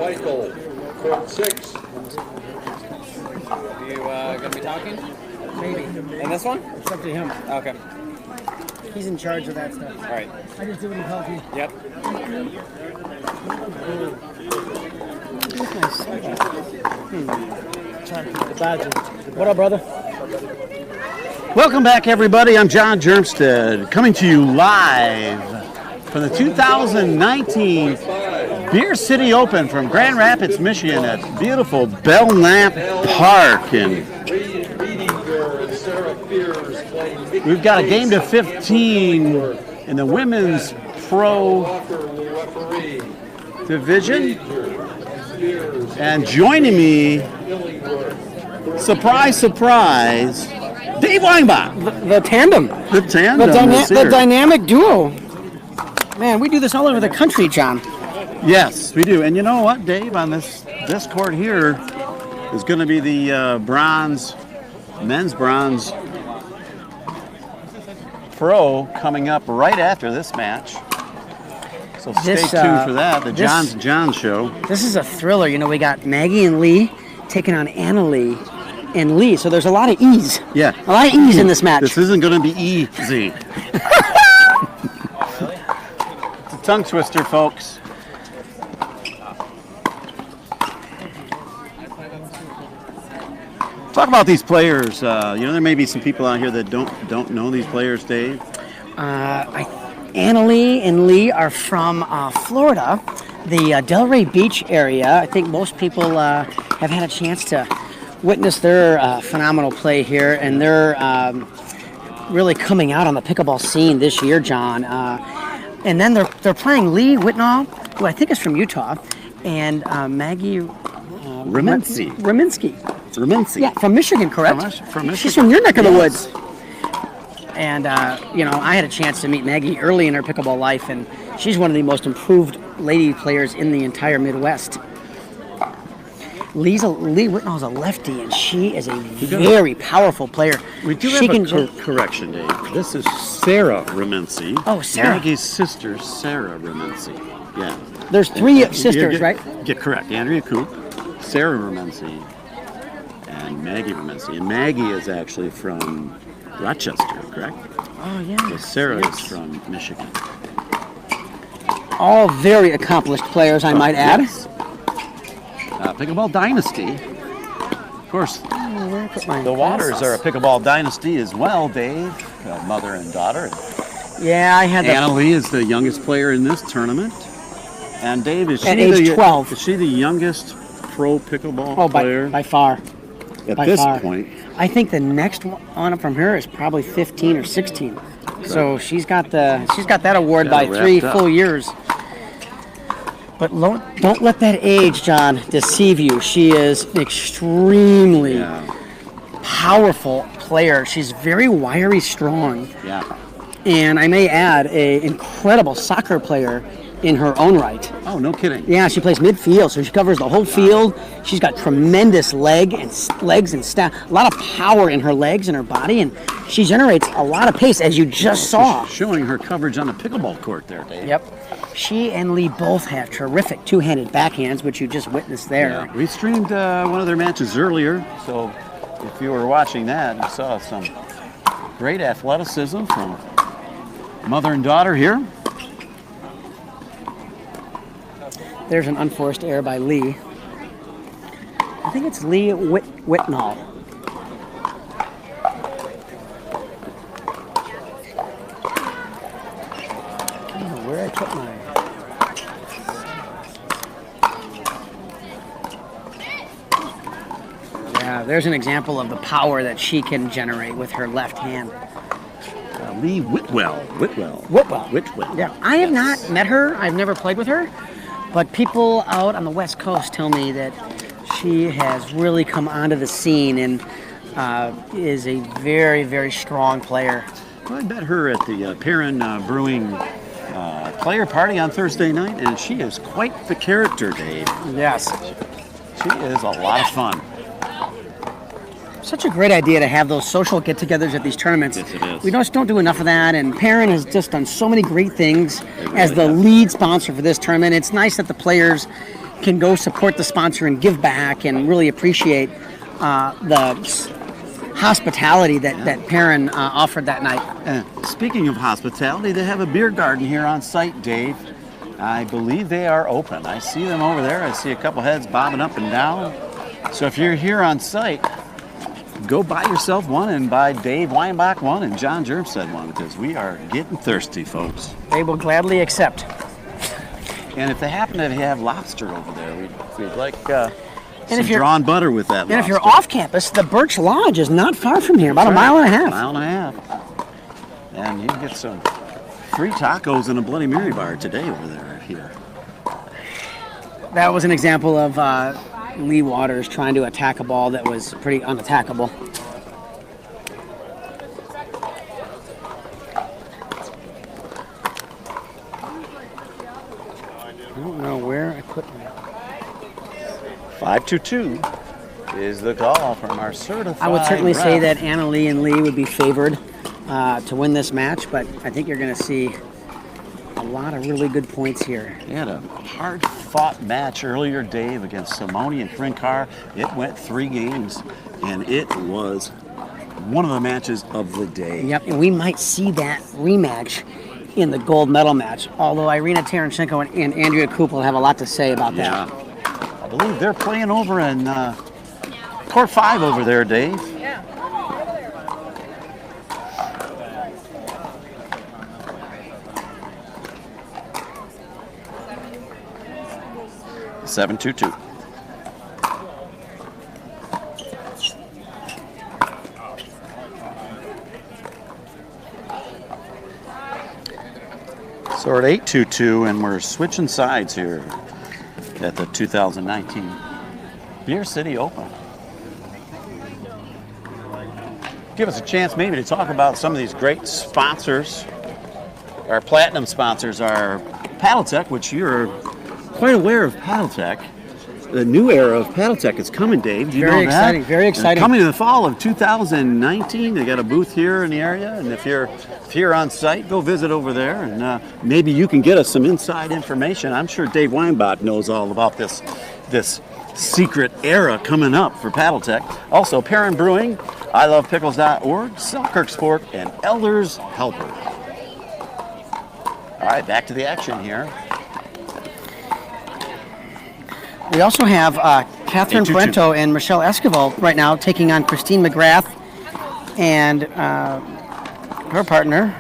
Michael, court 6. You gonna be talking? Maybe. In this one? It's up to him. Okay. He's in charge of that stuff. All right. I just do what he tells me. Yep. What up, brother? Welcome back, everybody. I'm John Jermstad, coming to you live from the 2019 Beer City Open from Grand Rapids, Michigan at beautiful Belknap Park. And we've got a game to 15 in the women's pro division. And joining me, surprise, surprise, Dave Weinbach. The tandem. The tandem. The dynamic duo. Man, we do this all over the country, John. Yes, we do. And you know what, Dave? On this court here is going to be the men's bronze pro coming up right after this match. So stay tuned for that, the John show. This is a thriller. You know, we got Maggie and Lee taking on Anna Lee and Lee. So there's a lot of ease. Yeah. A lot of ease in this match. This isn't going to be easy. It's a tongue twister, folks. Talk about these players. There may be some people out here that don't know these players, Dave. Anna Lee and Lee are from Florida, the Delray Beach area. I think most people have had a chance to witness their phenomenal play here, and they're really coming out on the pickleball scene this year, John. And then they're playing Lee Whitwell, who I think is from Utah, and Maggie Remynse. Remynse. Yeah, from Michigan, correct? From Michigan. She's from your neck of the woods. And, I had a chance to meet Maggie early in her pickleball life, and she's one of the most improved lady players in the entire Midwest. Lee Whitwell's a lefty, and she is a very powerful player. We do have a correction, Dave. This is Sarah Remynse. Oh, Sarah. Maggie's sister, Sarah Remynse. Yeah. There's three sisters, right? Get correct. Andrea Coop, Sarah Remynse, and Maggie Remynse. And Maggie is actually from Rochester, correct? Oh, yeah. So Sarah is from Michigan. All very accomplished players, I might add. Yes. Pickleball Dynasty. Of course, the Waters are a pickleball dynasty as well, Dave. Mother and daughter. Yeah, I had Anna Lee is the youngest player in this tournament. And Dave, is she at age 12. Is she the youngest pro pickleball player? By far. At this point. I think the next one up from her is probably 15 or 16. Right. So she's got that award by 3 full years. But don't let that age, John, deceive you. She is an extremely powerful player. She's very wiry, strong. Yeah. And I may add, an incredible soccer player in her own right. Oh, no kidding. Yeah, she plays midfield, so she covers the whole field. She's got tremendous legs and staff, a lot of power in her legs and her body, and she generates a lot of pace, as you just saw. Showing her coverage on the pickleball court there, Dave. Yep. She and Lee both have terrific two-handed backhands, which you just witnessed there. Yeah. We streamed one of their matches earlier, so if you were watching that, you saw some great athleticism from mother and daughter here. There's an unforced error by Lee. I think it's Lee Whitnall. I don't know where I put my... Yeah, there's an example of the power that she can generate with her left hand. Lee Whitwell. Yeah, I have not met her. I've never played with her. But people out on the West Coast tell me that she has really come onto the scene and is a very, very strong player. Well, I met her at the Perrin Brewing player party on Thursday night, and she is quite the character, Dave. Yes. She is a lot of fun. Such a great idea to have those social get-togethers at these tournaments. Yes, it is. We just don't do enough of that, and Perrin has just done so many great things as the lead sponsor for this tournament. It's nice that the players can go support the sponsor and give back and really appreciate the hospitality that Perrin offered that night. Speaking of hospitality, they have a beer garden here on site, Dave. I believe they are open. I see them over there. I see a couple heads bobbing up and down. So if you're here on site, go buy yourself one and buy Dave Weinbach one and John Jermstad one, because we are getting thirsty, folks. They will gladly accept. And if they happen to have lobster over there, we'd like some if you're- drawn butter with that And lobster. if you're off campus, the Birch Lodge is not far from here, about a mile and a half. Mile and a half. And you can get some free tacos and a Bloody Mary bar today over there here. That was an example of Lee Waters trying to attack a ball that was pretty unattackable. I don't know where I put my... 522 is the call from our certified I would certainly say ref. that Anna Lee and Lee would be favored to win this match, but I think you're going to see a lot of really good points here. They had a hard-fought match earlier, Dave, against Simone and Krinkar. It went 3 games, and it was one of the matches of the day. Yep, and we might see that rematch in the gold medal match, although Irina Taranchenko and Andrea Koop will have a lot to say about that. Yeah. I believe they're playing over in court 5 over there, Dave. Yeah. 7-2-2. So we're at 8-2-2, and we're switching sides here at the 2019 Beer City Open. Give us a chance maybe to talk about some of these great sponsors. Our platinum sponsors are Paddletek, which you're quite aware of Paddletek. The new era of Paddletek is coming, Dave. Do you Very know that? exciting, very exciting. Coming in the fall of 2019. They got a booth here in the area, and if you're on site, go visit over there, and maybe you can get us some inside information. I'm sure Dave Weinbach knows all about this secret era coming up for Paddletek. Also, Perrin Brewing, ilovepickles.org, Selkirk Sport, and Elders Helper. All right, back to the action here. We also have Catherine 8-2-2. Parento and Michelle Esquivel right now taking on Christine McGrath and her partner.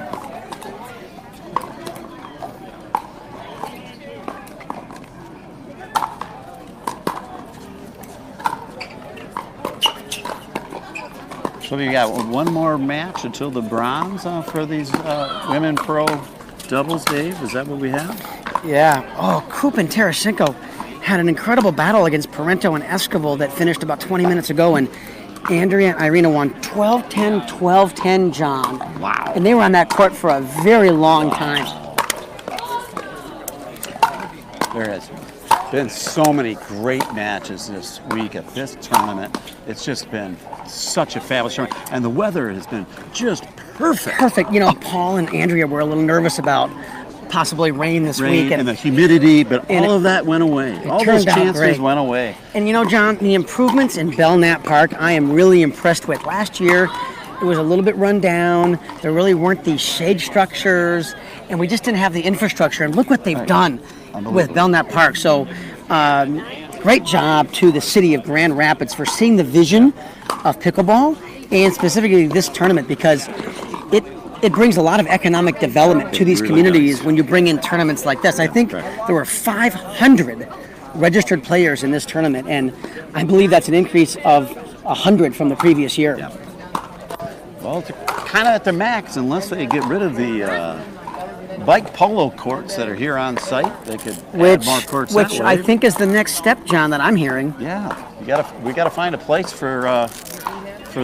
So we got one more match until the bronze for these women pro doubles, Dave. Is that what we have? Yeah. Oh, Koop and Taranchenko had an incredible battle against Parento and Esquivel that finished about 20 minutes ago, and Andrea and Irina won 12-10, 12-10, John. Wow. And they were on that court for a very long time. There has been so many great matches this week at this tournament. It's just been such a fabulous tournament, and the weather has been just perfect. Perfect. You know, Paul and Andrea were a little nervous about possibly rain this Rain week. and the humidity, but and all of that went away. All those turned out chances great. went away. And you know, John, the improvements in Belknap Park, I am really impressed with. Last year, it was a little bit run down. There really weren't these shade structures, and we just didn't have the infrastructure. And look what they've done with Belknap Park. So, great job to the city of Grand Rapids for seeing the vision of pickleball, and specifically this tournament, because it brings a lot of economic development to these really communities does. when you bring in tournaments like this. I think there were 500 registered players in this tournament, and I believe that's an increase of 100 from the previous year. Yeah. Well, it's kind of at their max, unless they get rid of the bike polo courts that are here on site. They could add more courts that Which way. I think is the next step, John, that I'm hearing. Yeah, we gotta find a place for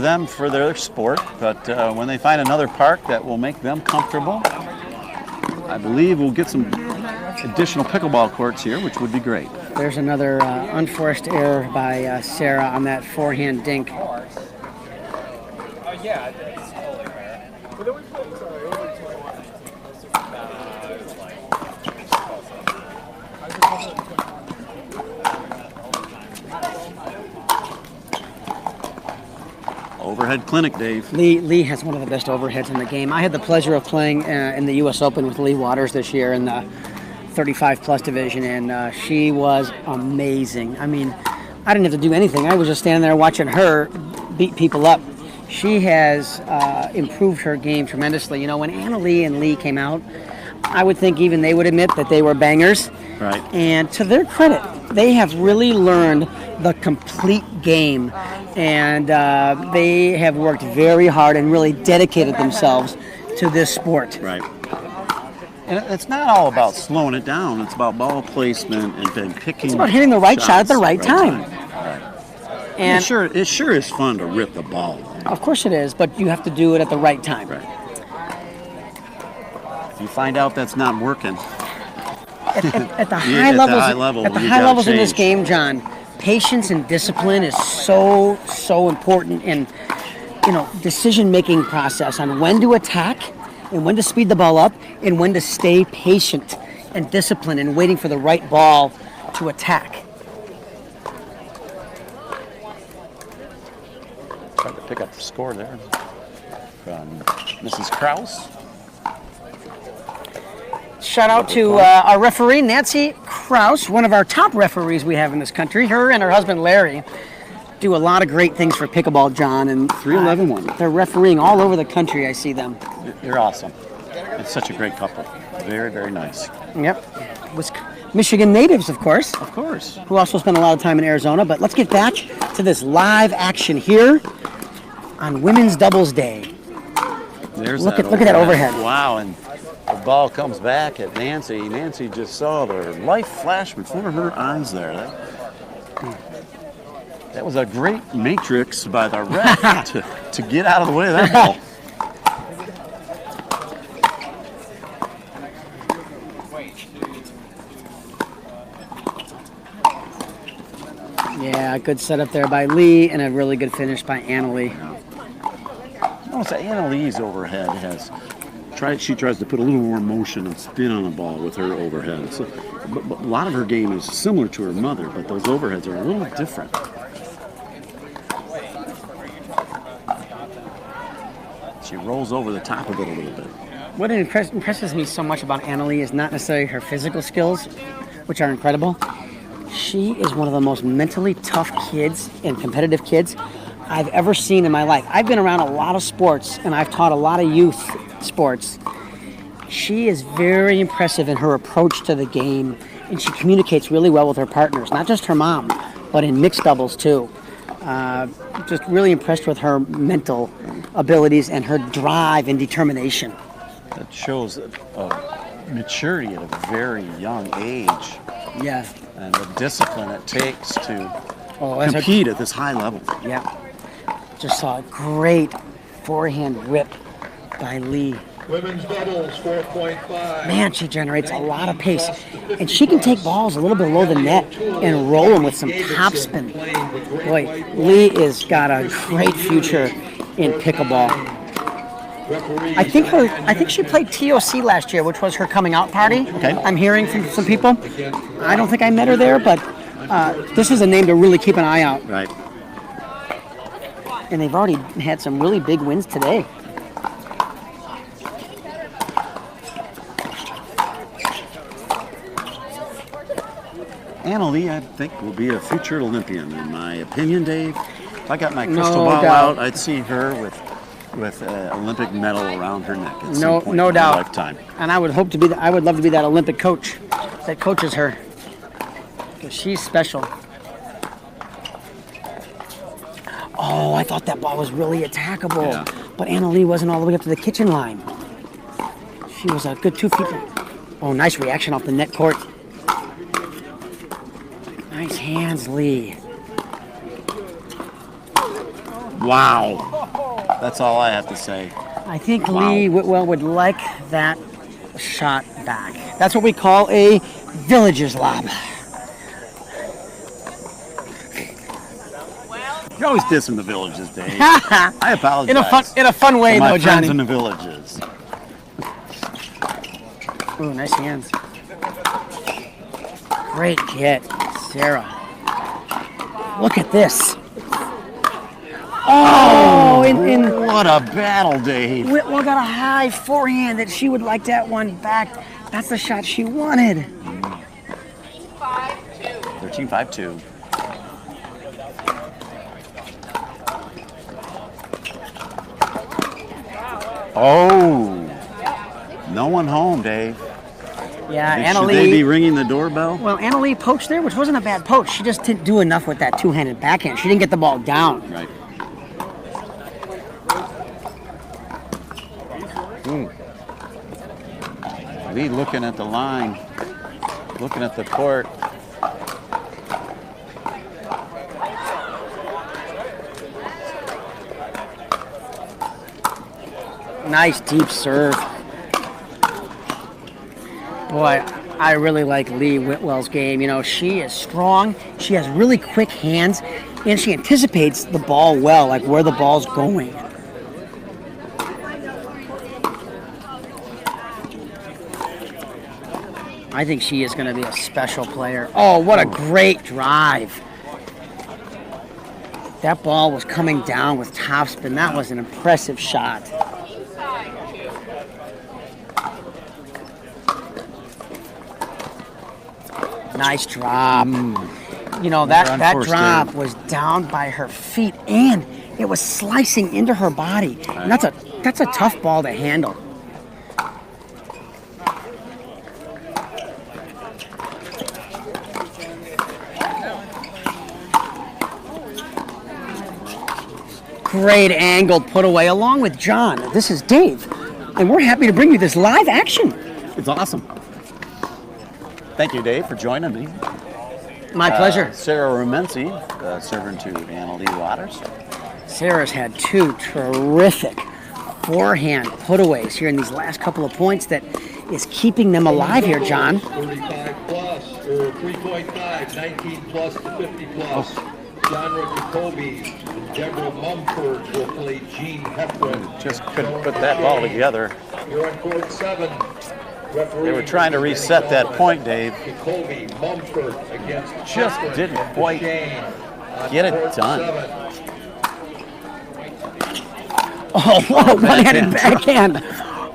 them for their sport. But when they find another park that will make them comfortable, I believe we'll get some additional pickleball courts here, which would be great. There's another unforced error by Sarah on that forehand dink. Yeah, it's totally fair. But then we played over 21. Overhead clinic, Dave. Lee has one of the best overheads in the game. I had the pleasure of playing in the U.S. Open with Lee Waters this year in the 35-plus division, and she was amazing. I mean, I didn't have to do anything. I was just standing there watching her beat people up. She has improved her game tremendously. You know, when Anna Lee and Lee came out, I would think even they would admit that they were bangers. Right. And to their credit, they have really learned the complete game, and they have worked very hard and really dedicated themselves to this sport. Right. And it's not all about slowing it down. It's about ball placement and picking. It's about hitting the right shot at the right time. Right. And it sure is fun to rip the ball. of course it is, but you have to do it at the right time. Right. If you find out that's not working, At the Yeah, high at the levels, high level, at the you high gotta levels in this change. game, John, patience and discipline is so important in, decision-making process on when to attack and when to speed the ball up and when to stay patient and disciplined and waiting for the right ball to attack. tried to pick up the score there from Mrs. Kraus. Shout out to our referee, Nancy Kraus, one of our top referees we have in this country. Her and her husband, Larry, do a lot of great things for pickleball, John. And 311 won. They're refereeing all over the country. I see them. They're awesome. It's such a great couple. Very, very nice. Yep. Michigan natives, of course, Of course. who also spend a lot of time in Arizona. But let's get back to this live action here on Women's Doubles Day. There's Look at that overhead. Wow, and the ball comes back at Nancy. Nancy just saw the life flash before her eyes there. That was a great matrix by the ref to get out of the way of that ball. Yeah, good setup there by Lee and a really good finish by Anna Lee. Notice that Anna Lee's overhead she tries to put a little more motion and spin on the ball with her overhead. So, but a lot of her game is similar to her mother, but those overheads are a little different. She rolls over the top of it a little bit. What impresses me so much about Anna Lee is not necessarily her physical skills, which are incredible. She is one of the most mentally tough kids and competitive kids I've ever seen in my life. I've been around a lot of sports, and I've taught a lot of youth sports. She is very impressive in her approach to the game, and she communicates really well with her partners, not just her mom, but in mixed doubles too. Just really impressed with her mental abilities and her drive and determination. That shows maturity at a very young age Yeah. and the discipline it takes to That's compete at this high level. Yeah. Just saw a great forehand rip by Lee. Women's doubles, 4.5. Man, she generates a lot of pace. And she can take balls a little bit below the net and roll them with some topspin. Boy, Lee has got a great future in pickleball. I think she played TOC last year, which was her coming out party. Okay. I'm hearing from some people. I don't think I met her there, but this is a name to really keep an eye out. Right. And they've already had some really big wins today. Anna Lee, I think, will be a future Olympian, in my opinion, Dave. If I got my crystal No ball doubt. out, I'd see her with an Olympic medal around her neck at some No, point no in her doubt. lifetime. And I would hope to be. I would love to be that Olympic coach that coaches her, because she's special. Oh, I thought that ball was really attackable, Yeah. but Anna Lee wasn't all the way up to the kitchen line. She was a good 2 feet. Oh, nice reaction off the net court. Nice hands, Lee. Wow. That's all I have to say. I think Wow. Lee Whitwell would like that shot back. That's what we call a villager's lob. You're always dissing the villages, Dave. I apologize. in a fun way, to my though, friends Johnny. in the villages. Ooh, nice hands. Great hit, Sarah. Look at this. Oh, What a battle, Dave. Whitwell got a high forehand that she would like that one back. That's the shot she wanted. 13-5-2. Oh, no one home, Dave. Yeah, Should they be Annalee. ringing the doorbell? Well, Annalee poached there, which wasn't a bad poach. She just didn't do enough with that two-handed backhand. She didn't get the ball down. Right. Lee looking at the line, looking at the court. Nice deep serve. Boy, I really like Lee Whitwell's game. You know, she is strong. She has really quick hands, and she anticipates the ball well, like where the ball's going. I think she is going to be a special player. Oh, what a great drive. That ball was coming down with topspin. That was an impressive shot. Nice drop. You know, that drop was down by her feet, and it was slicing into her body. And that's a tough ball to handle. Great angled put away along with John. This is Dave, and we're happy to bring you this live action. It's awesome. Thank you, Dave, for joining me. My pleasure. Sarah Remynse, serving to Annalee Waters. Sarah's had two terrific forehand putaways here in these last couple of points that is keeping them alive here, John. 35 plus, or 3.5, 19 plus to 50 plus. Genre Jacoby and Deborah Mumford will play Jean Heffron. Just couldn't put that ball together. You're on court 7. They were trying to reset that point, Dave. Jacoby Mumford against Just Heffron didn't and quite Shane on get it court done. 7. Oh, what a one-handed backhand.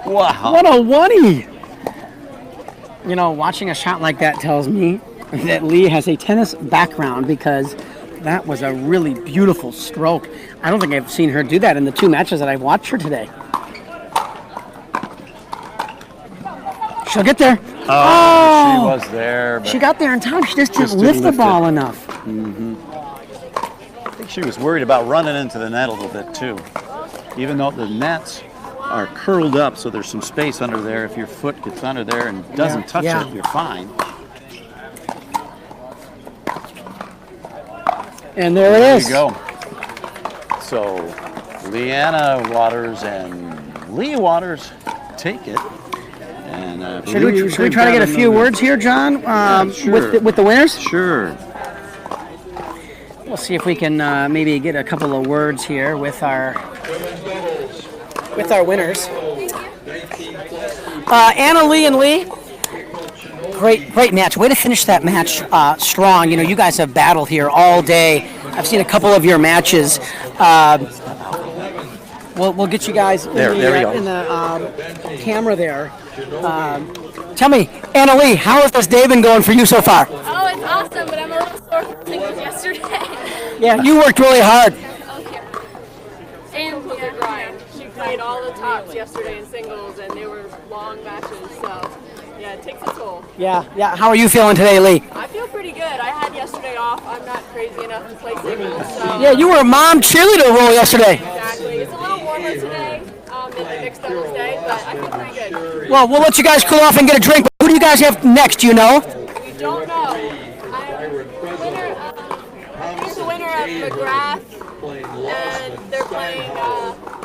Wow. What a one-y. You know, watching a shot like that tells me that Lee has a tennis background, because that was a really beautiful stroke. I don't think I've seen her do that in the two matches that I've watched her today. She'll get there. Oh, she was there. She got there in time. She just didn't didn't lift the lift ball it. enough. I think she was worried about running into the net a little bit, too. Even though the nets are curled up, so there's some space under there. If your foot gets under there and doesn't touch yeah. it, you're fine. And there it There is. you go. So, Leanna Waters and Lee Waters take it. And Should we try to get a few words here, John, sure. with the winners? Sure. We'll see if we can maybe get a couple of words here with our winners. Annalee and Lee, great match. Way to finish that match strong. You know, you guys have battled here all day. I've seen a couple of your matches. We'll get you guys in the camera there. Tell me, Annalee, how has this day been going for you so far? Oh, it's awesome, but I'm a little sore from singles yesterday. Yeah, you worked really hard. Okay. And was a grind. She played all the tops yesterday in singles, and they were long matches, so yeah, it takes a toll. Yeah. How are you feeling today, Lee? I feel pretty good. I had yesterday off. I'm not crazy enough to play singles, so Yeah, you were a mom cheerleader role yesterday. exactly. It's a little warmer today than the mixed doubles day, but I feel pretty good. Well, we'll let you guys cool off and get a drink. Who do you guys have next? Do you know? We don't know. He's the winner of McGrath, and they're playing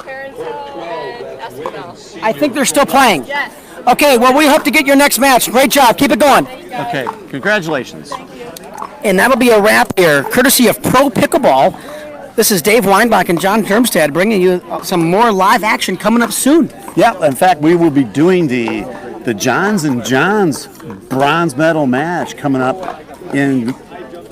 Terrence Hill and Espinal. I think they're still playing. Yes. Okay, well, we hope to get your next match. Great job. Keep it going. Okay, congratulations. And that'll be a wrap here, courtesy of Pro Pickleball. This is Dave Weinbach and John Jermstad bringing you some more live action coming up soon. Yeah, in fact, we will be doing the Johns and Johns bronze medal match coming up in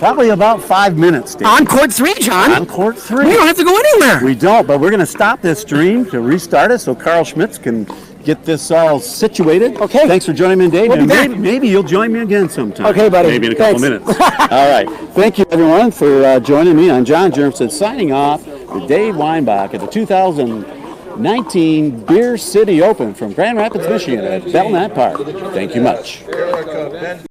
Probably about 5 minutes, Dave. On court 3, John. On court 3. We don't have to go anywhere. We don't, but we're going to stop this stream to restart it so Carl Schmitz can get this all situated. Okay. Thanks for joining me, Dave. We'll be back. Maybe you'll join me again sometime. Okay, buddy. Maybe in a couple Thanks. minutes. All right. Thank you, everyone, for joining me. I'm John Jermstad signing off with Dave Weinbach at the 2019 Beer City Open from Grand Rapids, Michigan at Belknap Park. Thank you much. Erica, Ben